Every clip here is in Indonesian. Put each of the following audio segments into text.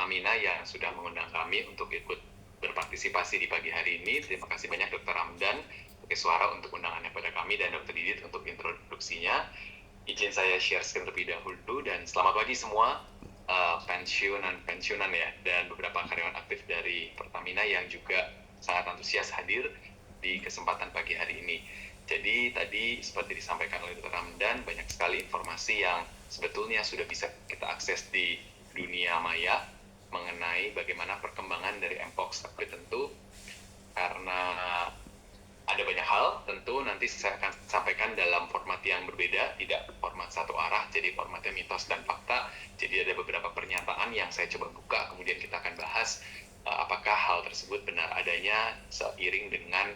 Pertamina yang sudah mengundang kami untuk ikut berpartisipasi di pagi hari ini. Terima kasih banyak Dr. Ramdan sebagai suara untuk undangannya pada kami dan Dr. Didit untuk introduksinya. Izin saya share screen terlebih dahulu dan selamat pagi semua pensiunan ya dan beberapa karyawan aktif dari Pertamina yang juga sangat antusias hadir di kesempatan pagi hari ini. Jadi tadi seperti disampaikan oleh Dr. Ramdan, banyak sekali informasi yang sebetulnya sudah bisa kita akses di dunia maya mengenai bagaimana perkembangan dari Mpox. Tapi tentu karena ada banyak hal, tentu nanti saya akan sampaikan dalam format yang berbeda, tidak format satu arah, jadi formatnya mitos dan fakta. Jadi ada beberapa pernyataan yang saya coba buka, kemudian kita akan bahas apakah hal tersebut benar adanya seiring dengan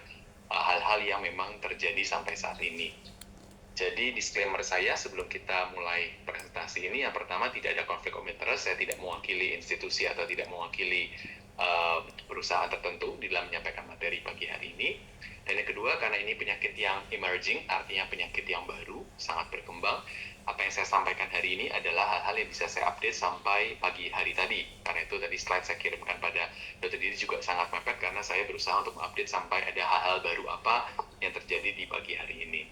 hal-hal yang memang terjadi sampai saat ini. Jadi disclaimer saya sebelum kita mulai presentasi ini, yang pertama tidak ada konflik of interest, saya tidak mewakili institusi atau tidak mewakili perusahaan tertentu di dalam menyampaikan materi pagi hari ini. Dan yang kedua, karena ini penyakit yang emerging, artinya penyakit yang baru, sangat berkembang, apa yang saya sampaikan hari ini adalah hal-hal yang bisa saya update sampai pagi hari tadi. Karena itu tadi slide saya kirimkan pada Dr. Didi juga sangat mepet karena saya berusaha untuk mengupdate sampai ada hal-hal baru apa yang terjadi di pagi hari ini.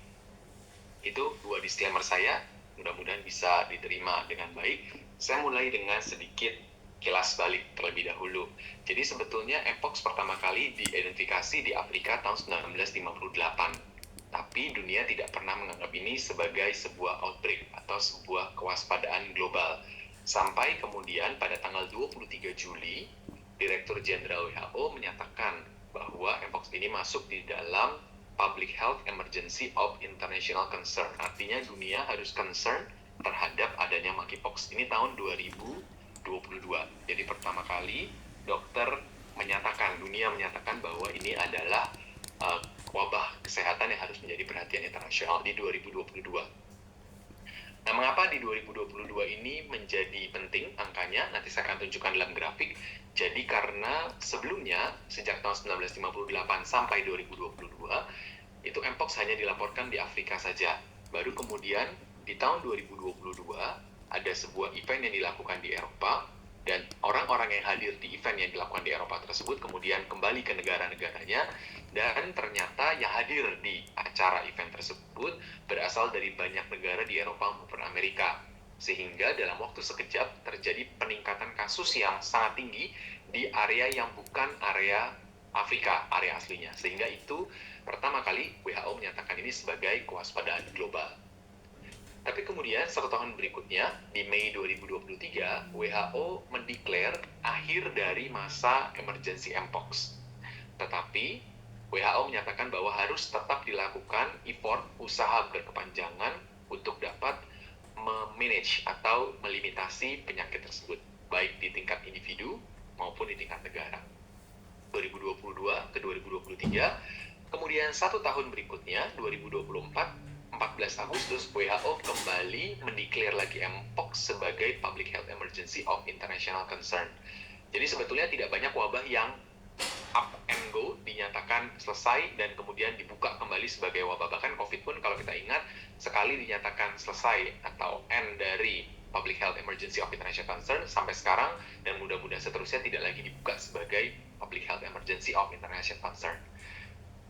Itu dua disclaimer saya, mudah-mudahan bisa diterima dengan baik. Saya mulai dengan sedikit kilas balik terlebih dahulu. Jadi sebetulnya Mpox pertama kali diidentifikasi di Afrika tahun 1958. Tapi dunia tidak pernah menganggap ini sebagai sebuah outbreak atau sebuah kewaspadaan global. Sampai kemudian pada tanggal 23 Juli, Direktur Jenderal WHO menyatakan bahwa Mpox ini masuk di dalam Public Health Emergency of International Concern. Artinya dunia harus concern terhadap adanya monkeypox. Ini tahun 2022. Jadi pertama kali dunia menyatakan bahwa ini adalah wabah kesehatan yang harus menjadi perhatian internasional di 2022. Nah, mengapa di 2022 ini menjadi penting angkanya? Nanti saya akan tunjukkan dalam grafik. Jadi karena sebelumnya, sejak tahun 1958 sampai 2022, itu Mpox hanya dilaporkan di Afrika saja. Baru kemudian di tahun 2022, ada sebuah event yang dilakukan di Eropa, dan orang-orang yang hadir di event yang dilakukan di Eropa tersebut kemudian kembali ke negara-negaranya, dan ternyata yang hadir di acara event tersebut berasal dari banyak negara di Eropa maupun Amerika. Sehingga dalam waktu sekejap terjadi peningkatan kasus yang sangat tinggi di area yang bukan area Afrika, area aslinya. Sehingga itu pertama kali WHO menyatakan ini sebagai kewaspadaan global. Tapi kemudian 1 tahun berikutnya, di Mei 2023, WHO mendeklar akhir dari masa emergency Mpox. Tetapi WHO menyatakan bahwa harus tetap dilakukan effort usaha berkepanjangan untuk dapat memanage atau melimitasi penyakit tersebut, baik di tingkat individu maupun di tingkat negara. 2022 ke 2023, kemudian 1 tahun berikutnya, 2024, 14 Agustus, WHO kembali mendeklar lagi Mpox sebagai Public Health Emergency of International Concern. Jadi sebetulnya tidak banyak wabah yang up and go dinyatakan selesai dan kemudian dibuka kembali sebagai wabah. Bahkan COVID pun kalau kita ingat, sekali dinyatakan selesai atau end dari Public Health Emergency of International Concern, sampai sekarang dan mudah-mudahan seterusnya tidak lagi dibuka sebagai Public Health Emergency of International Concern.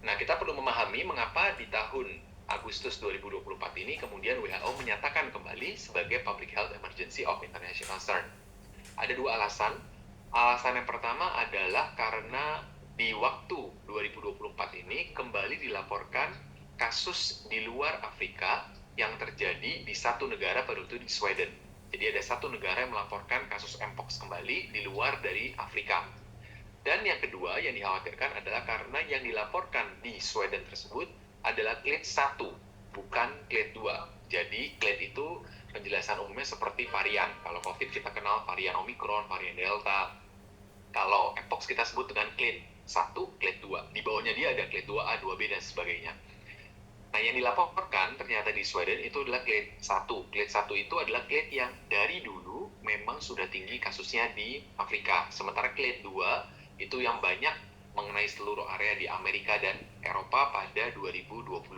Nah, kita perlu memahami mengapa di tahun Agustus 2024 ini kemudian WHO menyatakan kembali sebagai Public Health Emergency of International Concern. Ada dua alasan. Alasan yang pertama adalah karena di waktu 2024 ini kembali dilaporkan kasus di luar Afrika yang terjadi di satu negara, baru itu di Sweden. Jadi ada satu negara yang melaporkan kasus Mpox kembali di luar dari Afrika. Dan yang kedua yang dikhawatirkan adalah karena yang dilaporkan di Sweden tersebut adalah clade 1, bukan clade 2. Jadi clade itu penjelasan umumnya seperti varian. Kalau COVID kita kenal varian Omicron, varian Delta. Kalau Mpox kita sebut dengan clade 1, clade 2. Di bawahnya dia ada clade 2A, 2B, dan sebagainya. Nah, yang dilaporkan ternyata di Sweden itu adalah clade 1. Clade 1 itu adalah clade yang dari dulu memang sudah tinggi kasusnya di Afrika. Sementara clade 2 itu yang banyak mengenai seluruh area di Amerika dan Eropa pada 2022.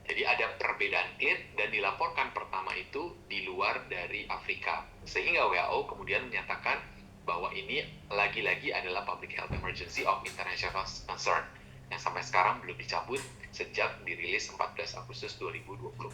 Jadi ada perbedaan clade dan dilaporkan pertama itu di luar dari Afrika. Sehingga WHO kemudian menyatakan bahwa ini lagi-lagi adalah public health emergency of international concern yang sampai sekarang belum dicabut sejak dirilis 14 Agustus 2024.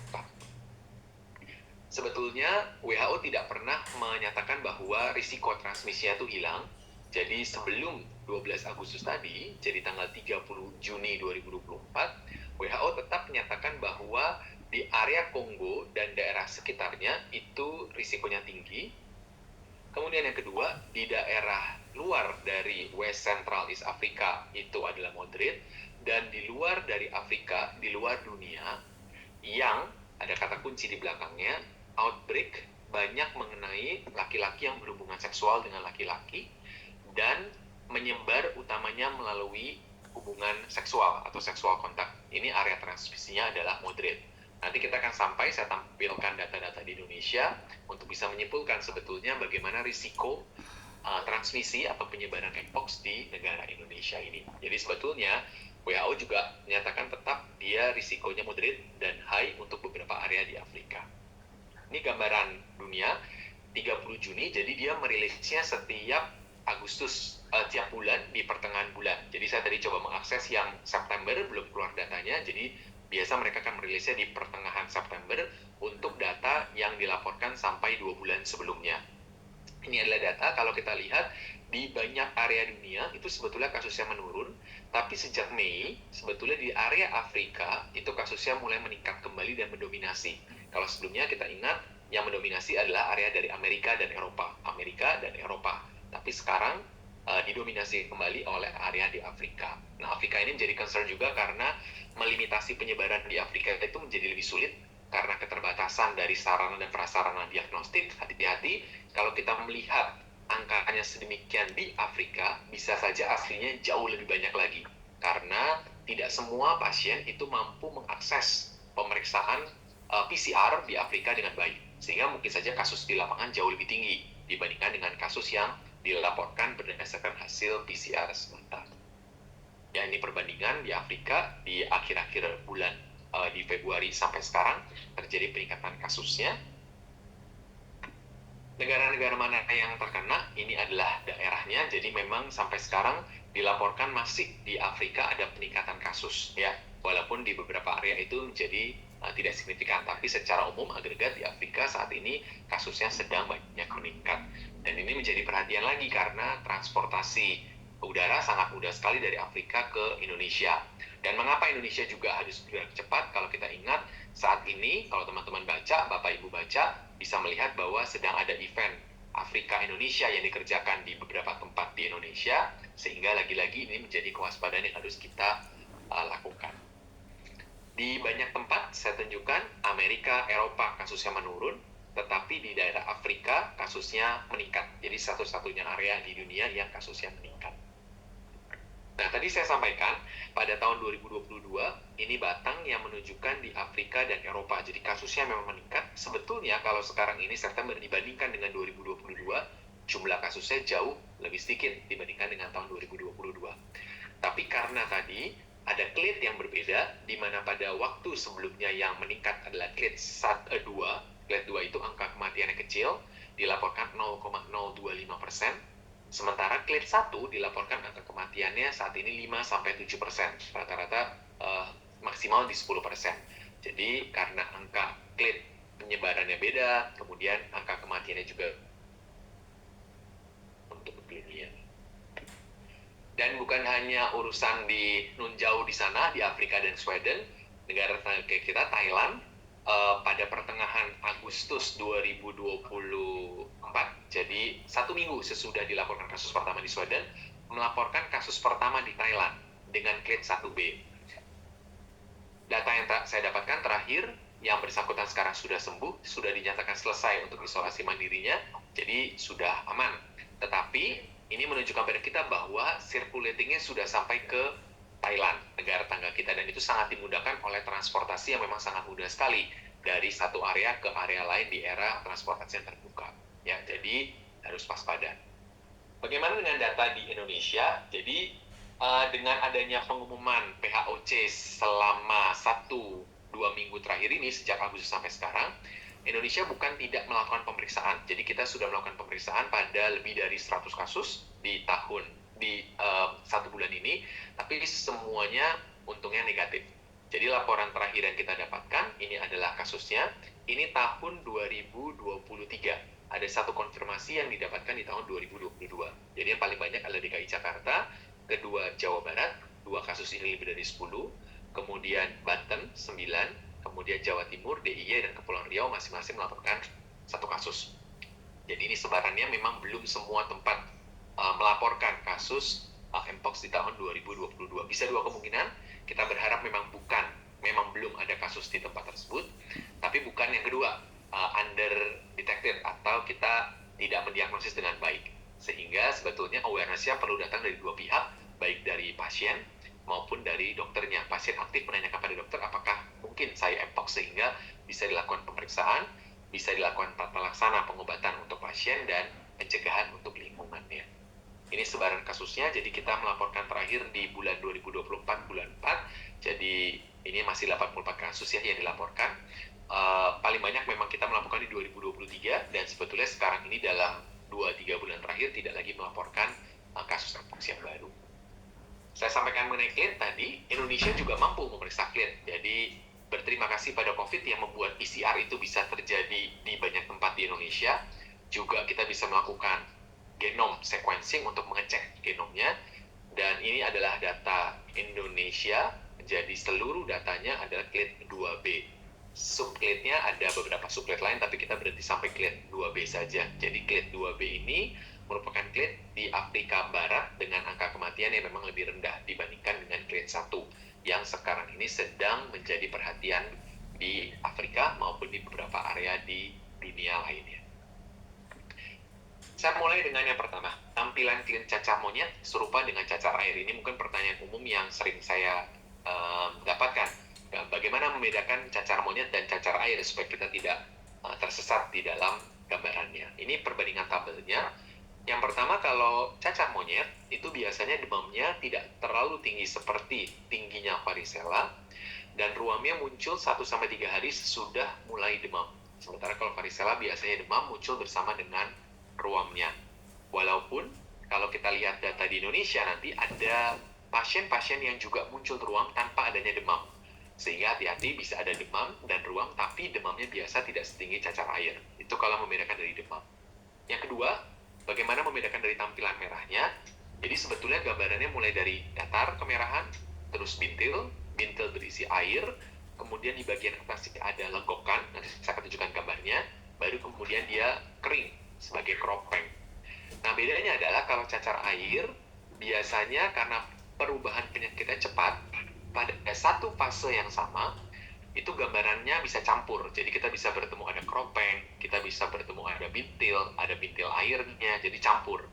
Sebetulnya WHO tidak pernah menyatakan bahwa risiko transmisinya itu hilang. Jadi sebelum 12 Agustus tadi, jadi tanggal 30 Juni 2024, WHO tetap menyatakan bahwa di area Kongo dan daerah sekitarnya itu risikonya tinggi. Kemudian yang kedua, di daerah luar dari West Central East Africa itu adalah moderate, dan di luar dari Afrika, di luar dunia, yang ada kata kunci di belakangnya, outbreak banyak mengenai laki-laki yang berhubungan seksual dengan laki-laki dan menyebar utamanya melalui hubungan seksual atau seksual kontak. Ini area transmisinya adalah moderate. Nanti kita akan sampai, saya tampilkan data-data di Indonesia untuk bisa menyimpulkan sebetulnya bagaimana risiko transmisi atau penyebaran mpox di negara Indonesia ini. Jadi sebetulnya WHO juga menyatakan tetap dia risikonya moderate dan high untuk beberapa area di Afrika. Ini gambaran dunia 30 Juni, jadi dia merilisnya setiap Agustus, tiap bulan di pertengahan bulan. Jadi saya tadi coba mengakses yang September, belum keluar datanya, jadi biasa mereka akan merilisnya di pertengahan September untuk data yang dilaporkan sampai 2 bulan sebelumnya. Ini adalah data, kalau kita lihat, di banyak area dunia itu sebetulnya kasusnya menurun, tapi sejak Mei, sebetulnya di area Afrika itu kasusnya mulai meningkat kembali dan mendominasi. Kalau sebelumnya kita ingat, yang mendominasi adalah area dari Amerika dan Eropa. Tapi sekarang didominasi kembali oleh area di Afrika. Nah, Afrika ini menjadi concern juga karena melimitasi penyebaran di Afrika itu menjadi lebih sulit karena keterbatasan dari sarana dan prasarana diagnostik. Hati-hati, kalau kita melihat angkanya sedemikian di Afrika, bisa saja aslinya jauh lebih banyak lagi. Karena tidak semua pasien itu mampu mengakses pemeriksaan PCR di Afrika dengan baik. Sehingga mungkin saja kasus di lapangan jauh lebih tinggi dibandingkan dengan kasus yang dilaporkan berdasarkan hasil PCR sementara. Ya, ini perbandingan di Afrika di akhir-akhir bulan di Februari sampai sekarang terjadi peningkatan kasusnya. Negara-negara mana yang terkena, ini adalah daerahnya, jadi memang sampai sekarang dilaporkan masih di Afrika ada peningkatan kasus, ya, walaupun di beberapa area itu menjadi tidak signifikan, tapi secara umum agregat di Afrika saat ini kasusnya sedang banyak meningkat. Dan ini menjadi perhatian lagi karena transportasi udara sangat mudah sekali dari Afrika ke Indonesia. Dan mengapa Indonesia juga harus bergerak cepat? Kalau kita ingat, saat ini kalau teman-teman baca, Bapak Ibu baca, bisa melihat bahwa sedang ada event Afrika Indonesia yang dikerjakan di beberapa tempat di Indonesia, sehingga lagi-lagi ini menjadi kewaspadaan yang harus kita lakukan. Di banyak tempat saya tunjukkan Amerika, Eropa kasusnya menurun, tetapi di daerah Afrika kasusnya meningkat. Jadi satu-satunya area di dunia yang kasusnya meningkat. Nah, tadi saya sampaikan pada tahun 2022 ini Batang yang menunjukkan di Afrika dan Eropa. Jadi kasusnya memang meningkat. Sebetulnya kalau sekarang ini September dibandingkan dengan 2022, jumlah kasusnya jauh lebih sedikit dibandingkan dengan tahun 2022. Tapi karena tadi ada clade yang berbeda, di mana pada waktu sebelumnya yang meningkat adalah clade 2. Clade 2 itu angka kematiannya kecil, dilaporkan 0,025%. Sementara clade 1 dilaporkan angka kematiannya saat ini 5-7%. Rata-rata maksimal di 10%. Jadi karena angka clade penyebarannya beda, kemudian angka kematiannya juga untuk dunia. Dan bukan hanya urusan di nun jauh di sana, di Afrika dan Sweden, negara tetangga kita, Thailand, pada pertengahan Agustus 2024, jadi 1 minggu sesudah dilaporkan kasus pertama di Sweden, melaporkan kasus pertama di Thailand dengan clade 1B. Data yang saya dapatkan terakhir, yang bersangkutan sekarang sudah sembuh, sudah dinyatakan selesai untuk isolasi mandirinya, jadi sudah aman. Tetapi ini menunjukkan pada kita bahwa circulatingnya sudah sampai ke Thailand, negara tangga kita, dan itu sangat dimudahkan oleh transportasi yang memang sangat mudah sekali dari satu area ke area lain di era transportasi yang terbuka. Ya, jadi harus waspada. Bagaimana dengan data di Indonesia? Jadi dengan adanya pengumuman PHOC selama 1-2 minggu terakhir ini sejak Agustus sampai sekarang, Indonesia bukan tidak melakukan pemeriksaan. Jadi kita sudah melakukan pemeriksaan pada lebih dari 100 kasus di satu bulan ini, tapi semuanya untungnya negatif. Jadi laporan terakhir yang kita dapatkan, ini adalah kasusnya, ini tahun 2023. Ada satu konfirmasi yang didapatkan di tahun 2022. Jadi yang paling banyak adalah DKI Jakarta, kedua Jawa Barat, 2 kasus ini lebih dari 10, kemudian Banten 9, kemudian Jawa Timur, DIY, dan Kepulauan Riau masing-masing melaporkan 1 kasus. Jadi ini sebarannya memang belum semua tempat melaporkan kasus Mpox di tahun 2022. Bisa 2 kemungkinan, kita berharap memang belum ada kasus di tempat tersebut, tapi bukan yang kedua, under detected atau kita tidak mendiagnosis dengan baik. Sehingga sebetulnya awareness-nya perlu datang dari 2 pihak, baik dari pasien maupun dari dokternya. Pasien aktif menanyakan pada dokter apakah mungkin saya Mpox, sehingga bisa dilakukan pemeriksaan, bisa dilakukan tata laksana pengobatan untuk pasien dan pencegahan untuk lingkungannya. Ini sebaran kasusnya, jadi kita melaporkan terakhir di bulan 2024, bulan 4, jadi ini masih 84 kasus ya yang dilaporkan. Paling banyak memang kita melaporkan di 2023, dan sebetulnya sekarang ini dalam 2-3 bulan terakhir tidak lagi melaporkan kasus Mpox yang baru. Saya sampaikan mengenai klien tadi, Indonesia juga mampu memeriksa klien. Jadi berterima kasih pada COVID yang membuat PCR itu bisa terjadi di banyak tempat di Indonesia. Juga kita bisa melakukan genome sequencing untuk mengecek genomnya. Dan ini adalah data Indonesia, jadi seluruh datanya adalah clade 2B. Subclade-nya ada beberapa subclade lain, tapi kita berhenti sampai clade 2B saja. Jadi clade 2B ini merupakan clade di Afrika Barat dengan angka kematian yang memang lebih rendah dibandingkan dengan clade 1 yang sekarang ini sedang menjadi perhatian di Afrika maupun di beberapa area di dunia lainnya. Saya mulai dengan yang pertama, tampilan klien cacar monyet serupa dengan cacar air. Ini mungkin pertanyaan umum yang sering saya dapatkan. Bagaimana membedakan cacar monyet dan cacar air supaya kita tidak tersesat di dalam gambarannya. Ini perbandingan tabelnya. Yang pertama, kalau cacar monyet itu biasanya demamnya tidak terlalu tinggi seperti tingginya varicella, dan ruamnya muncul 1-3 hari sesudah mulai demam. Sementara kalau varicella biasanya demam muncul bersama dengan ruamnya. Walaupun kalau kita lihat data di Indonesia nanti ada pasien-pasien yang juga muncul ruam tanpa adanya demam. Sehingga hati-hati, bisa ada demam dan ruam, tapi demamnya biasa tidak setinggi cacar air. Itu kalau membedakan dari demam. Yang kedua, bagaimana membedakan dari tampilan merahnya? Jadi sebetulnya gambarannya mulai dari datar kemerahan, terus bintil berisi air, kemudian di bagian atas ada lengkokan, nanti saya akan tunjukkan gambarnya, baru kemudian dia kering sebagai kropeng. Nah, bedanya adalah kalau cacar air, biasanya karena perubahan penyakitnya cepat, pada satu fase yang sama, itu gambarannya bisa campur. Jadi kita bisa bertemu ada kropeng, kita bisa bertemu ada bintil airnya, jadi campur.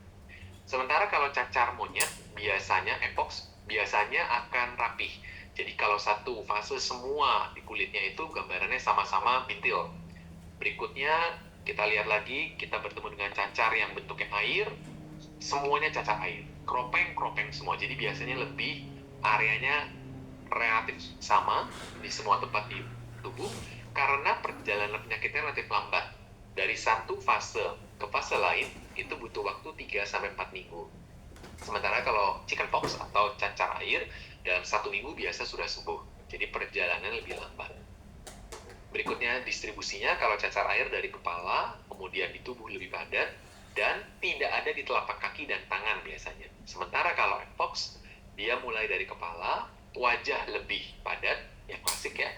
Sementara kalau cacar monyet, biasanya Mpox, biasanya akan rapih. Jadi kalau satu fase semua di kulitnya itu gambarannya sama-sama bintil. Berikutnya kita lihat lagi, kita bertemu dengan cacar yang bentuknya air, semuanya cacar air, kropeng semua. Jadi biasanya lebih areanya relatif sama di semua tempat di tubuh, karena perjalanan penyakitnya relatif lambat. Dari satu fase ke fase lain itu butuh waktu 3-4 minggu. Sementara kalau chickenpox atau cacar air dalam 1 minggu biasa sudah sembuh. Jadi perjalanan lebih lambat. Berikutnya distribusinya, kalau cacar air dari kepala, kemudian di tubuh lebih padat, dan tidak ada di telapak kaki dan tangan biasanya. Sementara kalau Mpox, dia mulai dari kepala, wajah lebih padat, yang klasik ya,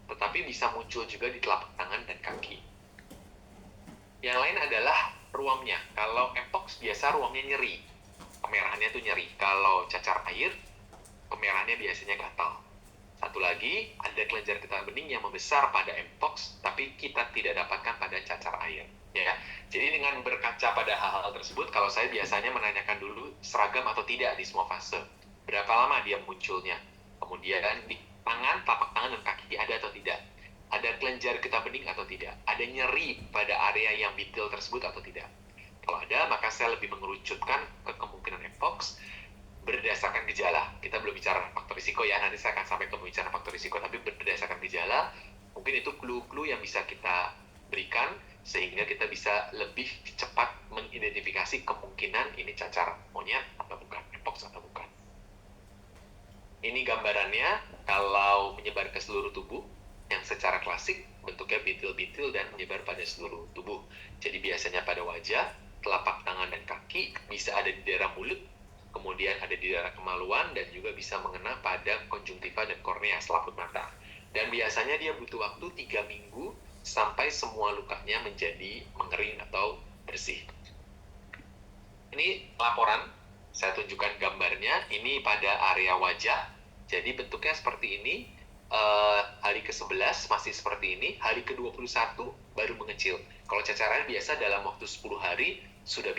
tetapi bisa muncul juga di telapak tangan dan kaki. Yang lain adalah ruamnya. Kalau Mpox biasa ruamnya nyeri, kemerahannya tuh nyeri. Kalau cacar air, kemerahannya biasanya gatal. Satu lagi, ada kelenjar getah bening yang membesar pada Mpox, tapi kita tidak dapatkan pada cacar air. Ya, jadi dengan berkaca pada hal-hal tersebut, kalau saya biasanya menanyakan dulu seragam atau tidak di semua fase. Berapa lama dia munculnya? Kemudian di tangan, telapak tangan, dan kaki ada atau tidak? Ada kelenjar getah bening atau tidak? Ada nyeri pada area yang bintil tersebut atau tidak? Kalau ada, maka saya lebih mengerucutkan ke kemungkinan Mpox berdasarkan gejala. Kita belum bicara faktor risiko ya, nanti saya akan sampai ke bicara faktor risiko, tapi berdasarkan gejala, mungkin itu clue-clue yang bisa kita berikan sehingga kita bisa lebih cepat mengidentifikasi kemungkinan ini cacar monyet atau bukan, mpox atau bukan. Ini gambarannya kalau menyebar ke seluruh tubuh yang secara klasik bentuknya bintil-bintil dan menyebar pada seluruh tubuh. Jadi biasanya pada wajah, telapak tangan dan kaki, bisa ada di daerah mulut, kemudian ada di daerah kemaluan, dan juga bisa mengena pada konjungtiva dan kornea selaput mata. Dan biasanya dia butuh waktu 3 minggu sampai semua lukanya menjadi mengering atau bersih. Ini laporan, saya tunjukkan gambarnya, ini pada area wajah, jadi bentuknya seperti ini, hari ke-11 masih seperti ini, hari ke-21 baru mengecil. Kalau cacaran biasa dalam waktu 10 hari sudah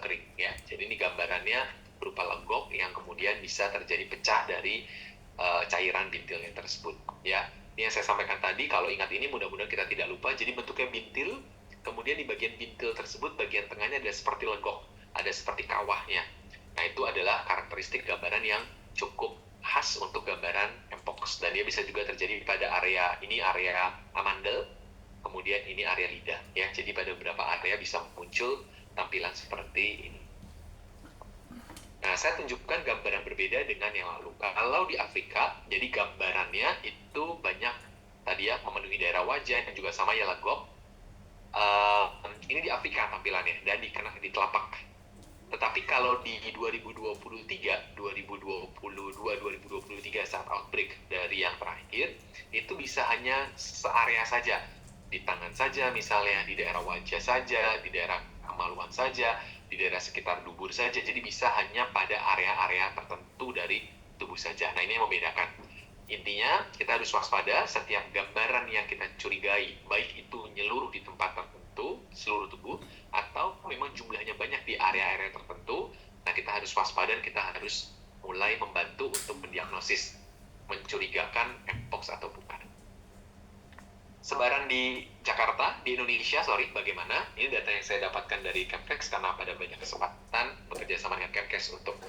kering ya. Jadi ini gambarannya berupa lenggok yang kemudian bisa terjadi pecah dari cairan bintilnya tersebut ya. Ini yang saya sampaikan tadi, kalau ingat ini mudah-mudahan kita tidak lupa. Jadi bentuknya bintil, kemudian di bagian bintil tersebut bagian tengahnya ada seperti lenggok, ada seperti kawahnya. Nah, itu adalah karakteristik gambaran yang cukup khas untuk gambaran mpox, dan dia bisa juga terjadi pada area ini, area amandel, kemudian ini area lidah ya. Jadi pada beberapa area bisa muncul tampilan seperti ini. Nah, saya tunjukkan gambaran berbeda dengan yang lalu. Kalau di Afrika, jadi gambarannya itu banyak tadi ya, memenuhi daerah wajah dan juga sama ya lenggok. Ini di Afrika tampilannya dan di telapak. Tetapi kalau di 2023 saat outbreak dari yang terakhir, itu bisa hanya searea saja, di tangan saja misalnya, di daerah wajah saja, di daerah kemaluan saja, di daerah sekitar dubur saja. Jadi bisa hanya pada area-area tertentu dari tubuh saja. Nah, ini yang membedakan. Intinya kita harus waspada setiap gambaran yang kita curigai, baik itu menyeluruh di tempat tertentu, seluruh tubuh, atau memang jumlahnya banyak di area-area tertentu. Nah, kita harus waspada dan kita harus mulai membantu untuk mendiagnosis mencurigakan mpox atau bukan. Sebaran di Jakarta, di Indonesia, bagaimana? Ini data yang saya dapatkan dari Kemkes karena pada banyak kesempatan bekerja sama dengan Kemkes untuk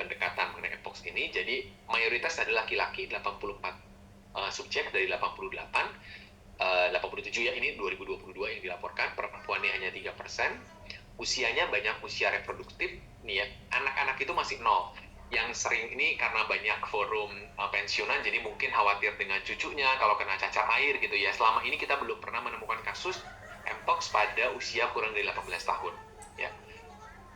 pendekatan mengenai mpox ini. Jadi mayoritas adalah laki-laki, 84 subjek dari 88, 87 ya, ini 2022 yang dilaporkan. Perempuannya hanya 3%, usianya banyak usia reproduktif nih ya, anak-anak itu masih 0. Yang sering ini karena banyak forum pensiunan, jadi mungkin khawatir dengan cucunya kalau kena cacar air gitu ya. Selama ini kita belum pernah menemukan kasus mpox pada usia kurang dari 18 tahun ya.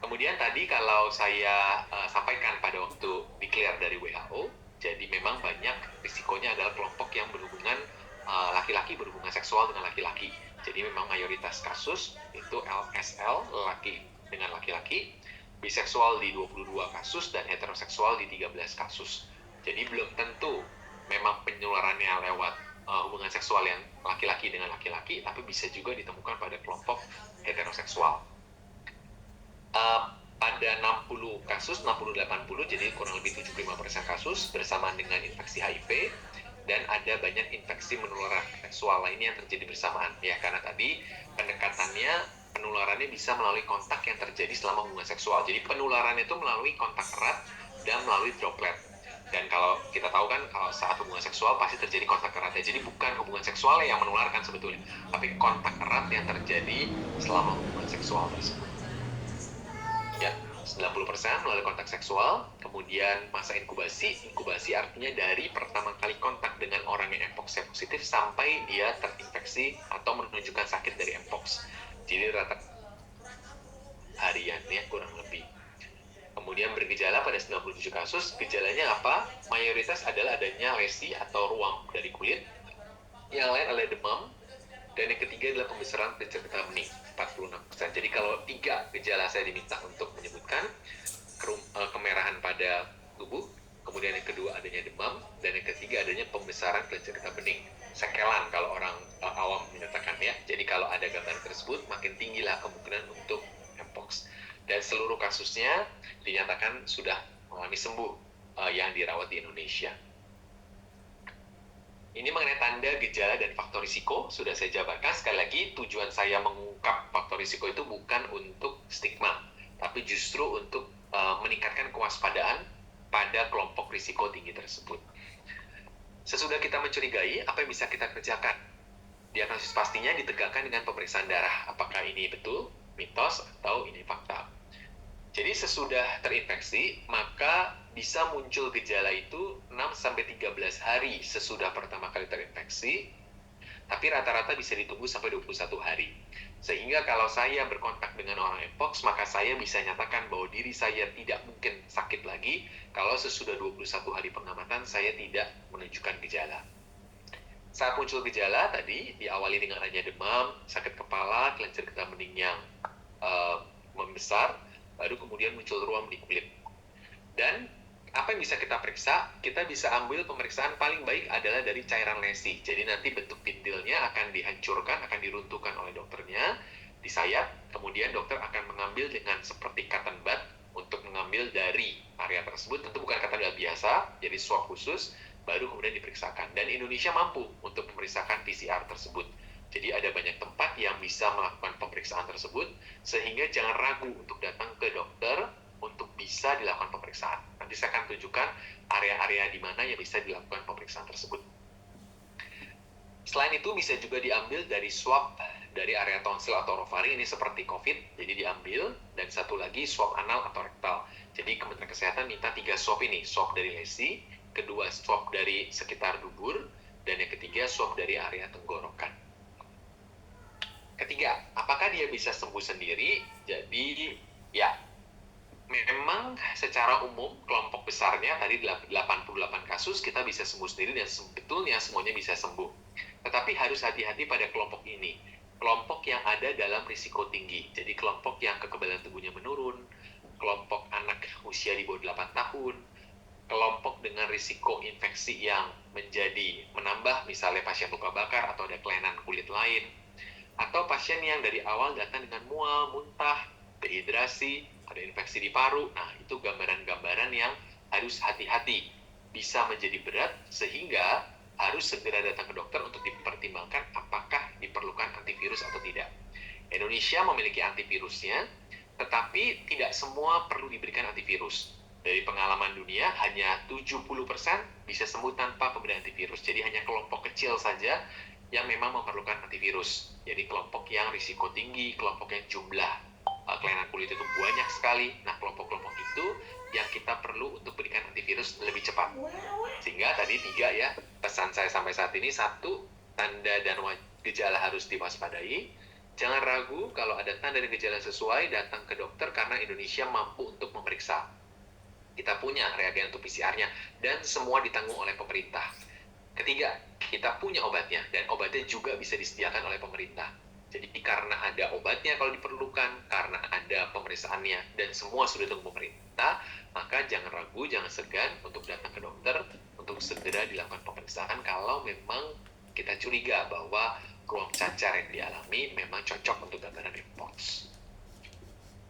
Kemudian tadi kalau saya sampaikan pada waktu declare dari WHO, jadi memang banyak risikonya adalah kelompok yang berhubungan laki-laki berhubungan seksual dengan laki-laki. Jadi memang mayoritas kasus itu LSL, laki dengan laki-laki, biseksual di 22 kasus, dan heteroseksual di 13 kasus. Jadi belum tentu memang penularannya lewat hubungan seksual yang laki-laki dengan laki-laki, tapi bisa juga ditemukan pada kelompok heteroseksual. Pada 60 kasus, 60-80, jadi kurang lebih 75% kasus bersamaan dengan infeksi HIV, dan ada banyak infeksi menular seksual lainnya yang terjadi bersamaan ya, karena tadi pendekatannya penularannya bisa melalui kontak yang terjadi selama hubungan seksual. Jadi penularannya itu melalui kontak erat dan melalui droplet. Dan kalau kita tahu kan, kalau saat hubungan seksual pasti terjadi kontak erat ya. Jadi bukan hubungan seksual yang menularkan sebetulnya, tapi kontak erat yang terjadi selama hubungan seksual tersebut. Ya, 90% melalui kontak seksual. Kemudian masa inkubasi artinya dari pertama kali kontak dengan orang yang mpox positif sampai dia terinfeksi atau menunjukkan sakit dari mpox. Jadi rata hariannya kurang lebih. Kemudian bergejala pada 97 kasus, gejalanya apa? Mayoritas adalah adanya lesi atau ruam dari kulit. Yang lain adalah demam. Dan yang ketiga adalah pembesaran pencernaan bening, 46%. Jadi kalau 3 gejala saya diminta untuk menyebutkan, kemerahan pada tubuh, kemudian yang kedua adanya demam, dan yang ketiga adanya pembesaran kelenjar getah bening. Sekelan kalau orang awam menyatakan ya. Jadi kalau ada gambaran tersebut, makin tinggilah kemungkinan untuk mpox. Dan seluruh kasusnya dinyatakan sudah mengalami sembuh yang dirawat di Indonesia. Ini mengenai tanda, gejala, dan faktor risiko sudah saya jabarkan. Sekali lagi, tujuan saya mengungkap faktor risiko itu bukan untuk stigma, tapi justru untuk meningkatkan kewaspadaan pada kelompok risiko tinggi tersebut. Sesudah kita mencurigai, apa yang bisa kita kerjakan? Diagnosis pastinya ditegakkan dengan pemeriksaan darah. Apakah ini betul, mitos, atau ini fakta? Jadi sesudah terinfeksi, maka bisa muncul gejala itu 6-13 hari sesudah pertama kali terinfeksi, tapi rata-rata bisa ditunggu sampai 21 hari. Sehingga kalau saya berkontak dengan orang mpox, maka saya bisa nyatakan bahwa diri saya tidak mungkin sakit lagi kalau sesudah 21 hari pengamatan saya tidak menunjukkan gejala. Saat muncul gejala tadi, diawali dengan adanya demam, sakit kepala, kelenjar getah bening yang membesar, baru kemudian muncul ruam di kulit. Dan apa yang bisa kita periksa? Kita bisa ambil pemeriksaan paling baik adalah dari cairan lesi. Jadi nanti bentuk pintilnya akan dihancurkan, akan diruntuhkan oleh dokternya, disayat, kemudian dokter akan mengambil dengan seperti cotton bud untuk mengambil dari area tersebut. Tentu bukan cotton bud biasa, jadi swab khusus, baru kemudian diperiksakan. Dan Indonesia mampu untuk memeriksakan PCR tersebut. Jadi ada banyak tempat yang bisa melakukan pemeriksaan tersebut, sehingga jangan ragu untuk datang ke dokter untuk bisa dilakukan pemeriksaan. Nanti saya akan tunjukkan area-area di mana yang bisa dilakukan pemeriksaan tersebut. Selain itu bisa juga diambil dari swab dari area tonsil atau orofaring, ini seperti COVID, jadi diambil. Dan satu lagi swab anal atau rektal. Jadi Kementerian Kesehatan minta 3 swab ini, swab dari lesi, kedua swab dari sekitar dubur, dan yang ketiga swab dari area tenggorokan. Ketiga, apakah dia bisa sembuh sendiri? Jadi ya, memang secara umum kelompok besarnya tadi 88 kasus kita bisa sembuh sendiri dan sebetulnya semuanya bisa sembuh. Tetapi harus hati-hati pada kelompok ini. Kelompok yang ada dalam risiko tinggi. Jadi kelompok yang kekebalan tubuhnya menurun, kelompok anak usia di bawah 8 tahun, kelompok dengan risiko infeksi yang menambah, misalnya pasien luka bakar atau ada kelainan kulit lain, atau pasien yang dari awal datang dengan mual, muntah, dehidrasi, ada infeksi di paru. Nah, itu gambaran-gambaran yang harus hati-hati. Bisa menjadi berat, sehingga harus segera datang ke dokter untuk dipertimbangkan apakah diperlukan antivirus atau tidak. Indonesia memiliki antivirusnya, tetapi tidak semua perlu diberikan antivirus. Dari pengalaman dunia, hanya 70% bisa sembuh tanpa pemberian antivirus. Jadi hanya kelompok kecil saja yang memang memerlukan antivirus. Jadi kelompok yang risiko tinggi, kelompok yang jumlah kelainan kulit itu banyak sekali. Nah, kelompok-kelompok itu yang kita perlu untuk berikan antivirus lebih cepat. Sehingga tadi 3 ya, pesan saya sampai saat ini. 1, tanda dan gejala harus diwaspadai. Jangan ragu kalau ada tanda dan gejala sesuai, datang ke dokter karena Indonesia mampu untuk memeriksa. Kita punya reagen untuk PCR-nya dan semua ditanggung oleh pemerintah. Ketiga, kita punya obatnya, dan obatnya juga bisa disediakan oleh pemerintah. Jadi karena ada obatnya kalau diperlukan, karena ada pemeriksaannya, dan semua sudah ditunggu pemerintah, maka jangan ragu, jangan segan untuk datang ke dokter, untuk segera dilakukan pemeriksaan kalau memang kita curiga bahwa ruam cacar yang dialami memang cocok untuk gambaran mpox.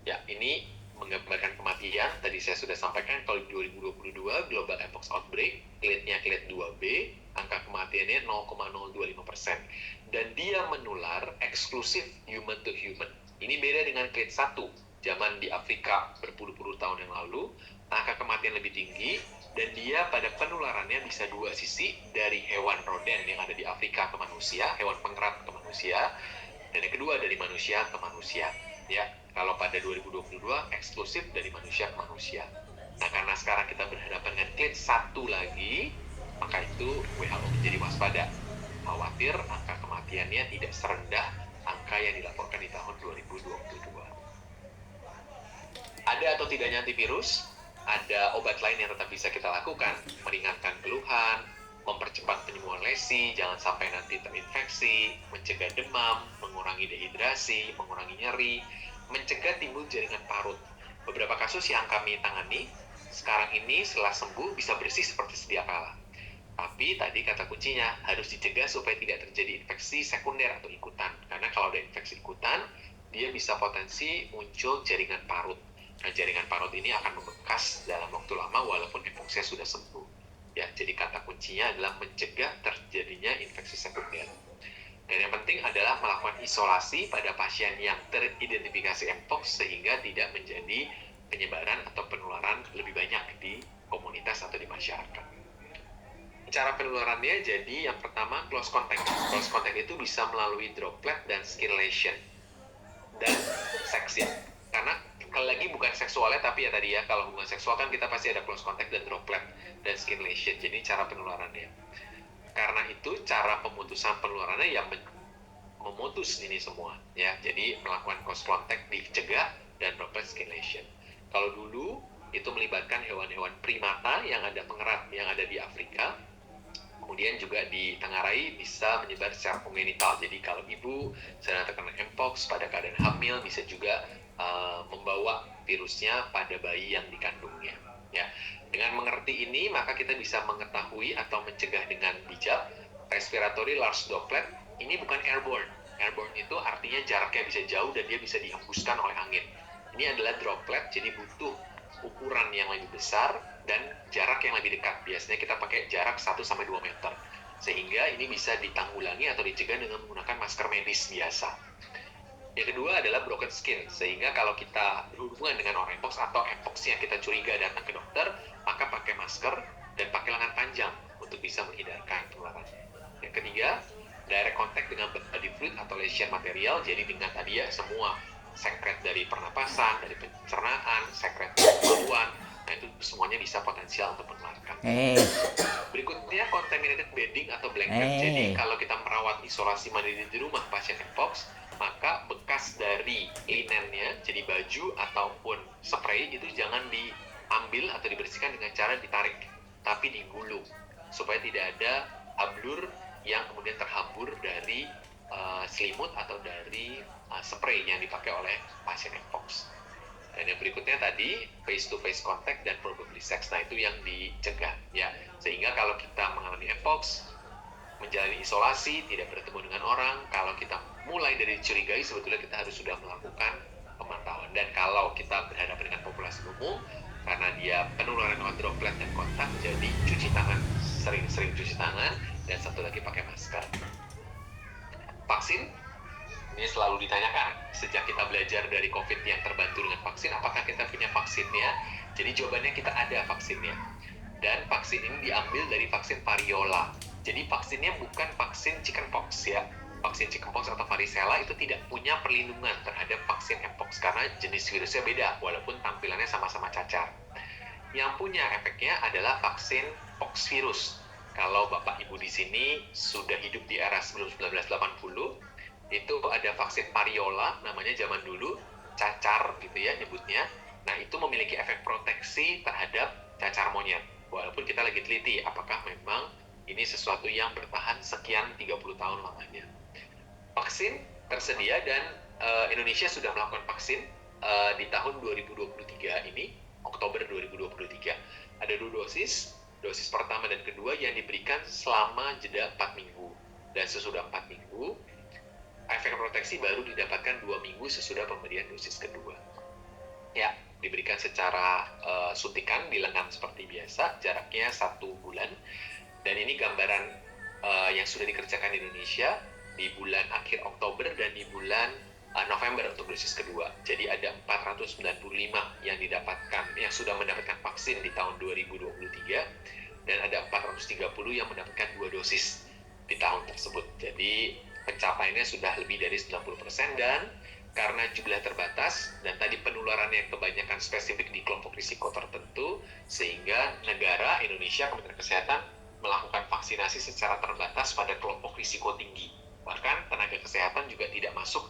Ya, ini menggambarkan kematian. Tadi saya sudah sampaikan kalau di 2022 global mpox outbreak, clade-nya clade 2B, angka kematiannya 0,025%. Dan dia menular eksklusif human to human. Ini beda dengan clade 1, zaman di Afrika berpuluh-puluh tahun yang lalu, angka kematian lebih tinggi, dan dia pada penularannya bisa 2 sisi, dari hewan roden yang ada di Afrika ke manusia, hewan pengerat ke manusia, dan yang kedua dari manusia ke manusia. Ya, kalau pada 2022 eksklusif dari manusia ke manusia. Nah, karena sekarang kita berhadapan dengan clade 1 lagi, maka itu WHO menjadi waspada. Khawatir angka kematiannya tidak serendah angka yang dilaporkan di tahun 2022. Ada atau tidaknya antivirus? Ada obat lain yang tetap bisa kita lakukan, meringankan keluhan, mempercepat penyembuhan lesi, jangan sampai nanti terinfeksi, mencegah demam, mengurangi dehidrasi, mengurangi nyeri, mencegah timbul jaringan parut. Beberapa kasus yang kami tangani, sekarang ini setelah sembuh bisa bersih seperti sedia kala. Tapi tadi kata kuncinya, harus dicegah supaya tidak terjadi infeksi sekunder atau ikutan. Karena kalau ada infeksi ikutan, dia bisa potensi muncul jaringan parut. Nah, jaringan parut ini akan membekas dalam waktu lama walaupun infeksinya sudah sembuh. Ya, jadi kata kuncinya adalah mencegah terjadinya infeksi sekunder. Dan yang penting adalah melakukan isolasi pada pasien yang teridentifikasi mpox sehingga tidak menjadi penyebaran atau penularan lebih banyak di komunitas atau di masyarakat. Cara penularannya jadi yang pertama close contact. Close contact itu bisa melalui droplet dan skin lesion dan seks ya. Karena sekali lagi bukan seksualnya tapi ya tadi ya, kalau hubungan seksual kan kita pasti ada close contact dan droplet dan skin lesion. Jadi cara penularannya. Karena itu cara pemutusan penularannya yang memutus ini semua ya. Jadi melakukan close contact dicegah dan droplet skin lesion. Kalau dulu itu melibatkan hewan-hewan primata yang ada pengerat yang ada di Afrika. Kemudian juga ditengarai bisa menyebar secara kongenital. Jadi kalau ibu sedang terkena mpox pada keadaan hamil bisa juga membawa virusnya pada bayi yang dikandungnya. Ya, dengan mengerti ini maka kita bisa mengetahui atau mencegah dengan bijak respiratory large droplet ini bukan airborne. Airborne itu artinya jaraknya bisa jauh dan dia bisa dihembuskan oleh angin. Ini adalah droplet, jadi butuh ukuran yang lebih besar dan jarak yang lebih dekat. Biasanya kita pakai jarak 1-2 meter. Sehingga ini bisa ditanggulangi atau dicegah dengan menggunakan masker medis biasa. Yang kedua adalah broken skin, sehingga kalau kita berhubungan dengan orang mpox atau mpox yang kita curiga datang ke dokter, maka pakai masker dan pakai lengan panjang untuk bisa menghindarkan penularan. Yang ketiga, direct contact dengan body fluid atau lesion material, jadi dengan tadi ya semua sekret dari pernapasan, dari pencernaan, sekret dari kemaluan, nah itu semuanya bisa potensial untuk menularkan. Berikutnya contaminated bedding atau blanket. Jadi kalau kita merawat isolasi mandiri di rumah pasien mpox, maka bekas dari linennya, jadi baju ataupun spray itu jangan diambil atau dibersihkan dengan cara ditarik, tapi digulung supaya tidak ada ablur yang kemudian terhambur dari selimut atau dari spray yang dipakai oleh pasien mpox. Dan yang berikutnya tadi face to face contact dan probably sex, nah itu yang dicegah ya, sehingga kalau kita mengalami mpox menjalani isolasi, tidak bertemu dengan orang, kalau kita mulai dari dicurigai sebetulnya kita harus sudah melakukan pemantauan. Dan kalau kita berhadapan dengan populasi umum, karena dia penularan lewat droplet dan kontak, jadi cuci tangan, sering-sering cuci tangan, dan satu lagi pakai masker. Vaksin ini selalu ditanyakan sejak kita belajar dari COVID yang terbantu dengan vaksin, apakah kita punya vaksinnya? Jadi jawabannya kita ada vaksinnya. Dan vaksin ini diambil dari vaksin variola. Jadi vaksinnya bukan vaksin chickenpox ya. Vaksin chickenpox atau varicella itu tidak punya perlindungan terhadap vaksin mpox karena jenis virusnya beda walaupun tampilannya sama-sama cacar. Yang punya efeknya adalah vaksin pox virus. Kalau Bapak Ibu di sini sudah hidup di era sebelum 1980, itu ada vaksin variola namanya zaman dulu, cacar gitu ya nyebutnya. Nah, itu memiliki efek proteksi terhadap cacar monyet. Walaupun kita lagi teliti apakah memang ini sesuatu yang bertahan sekian 30 tahun lamanya. Vaksin tersedia dan Indonesia sudah melakukan vaksin di tahun 2023 ini, Oktober 2023. Ada 2 dosis pertama dan kedua yang diberikan selama jeda 4 minggu. Dan sesudah 4 minggu, efek proteksi baru didapatkan 2 minggu sesudah pemberian dosis kedua. Ya, diberikan secara suntikan di lengan seperti biasa, jaraknya 1 bulan. Dan ini gambaran yang sudah dikerjakan di Indonesia di bulan akhir Oktober dan di bulan November untuk dosis kedua. Jadi ada 495 yang sudah mendapatkan vaksin di tahun 2023 dan ada 430 yang mendapatkan 2 dosis di tahun tersebut. Jadi pencapaiannya sudah lebih dari 90% dan karena jumlah terbatas dan tadi penularannya kebanyakan spesifik di kelompok risiko tertentu, sehingga negara Indonesia, Kementerian Kesehatan melakukan vaksinasi secara terbatas pada kelompok risiko tinggi. Bahkan tenaga kesehatan juga tidak masuk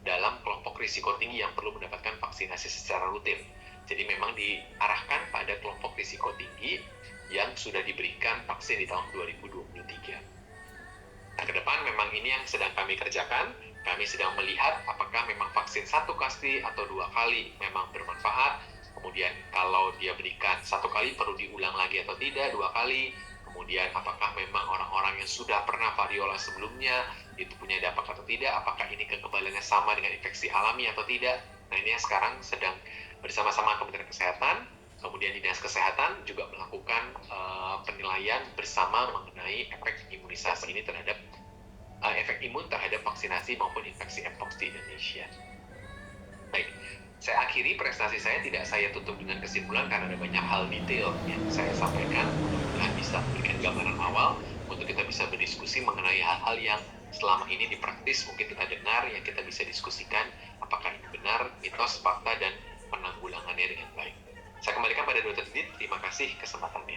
dalam kelompok risiko tinggi yang perlu mendapatkan vaksinasi secara rutin. Jadi memang diarahkan pada kelompok risiko tinggi yang sudah diberikan vaksin di tahun 2023. Nah, ke depan memang ini yang sedang kami kerjakan. Kami sedang melihat apakah memang vaksin 1 kali atau 2 kali memang bermanfaat. Kemudian kalau dia berikan 1 kali perlu diulang lagi atau tidak 2 kali. Kemudian apakah memang orang-orang yang sudah pernah variola sebelumnya itu punya dampak atau tidak, apakah ini kekebalannya sama dengan infeksi alami atau tidak. Nah, ini yang sekarang sedang bersama-sama Kementerian Kesehatan, kemudian Dinas Kesehatan juga melakukan penilaian bersama mengenai efek imunisasi ini terhadap efek imun terhadap vaksinasi maupun infeksi mpox di Indonesia. Baik, saya akhiri prestasi saya tidak saya tutup dengan kesimpulan karena ada banyak hal detail yang saya sampaikan. Mudah-mudahan bisa memberikan gambaran awal untuk kita bisa berdiskusi mengenai hal-hal yang selama ini dipraktis, mungkin kita dengar, yang kita bisa diskusikan apakah ini benar, mitos, fakta, dan penanggulangannya dengan baik. Saya kembalikan pada Dr. Didit, terima kasih kesempatannya.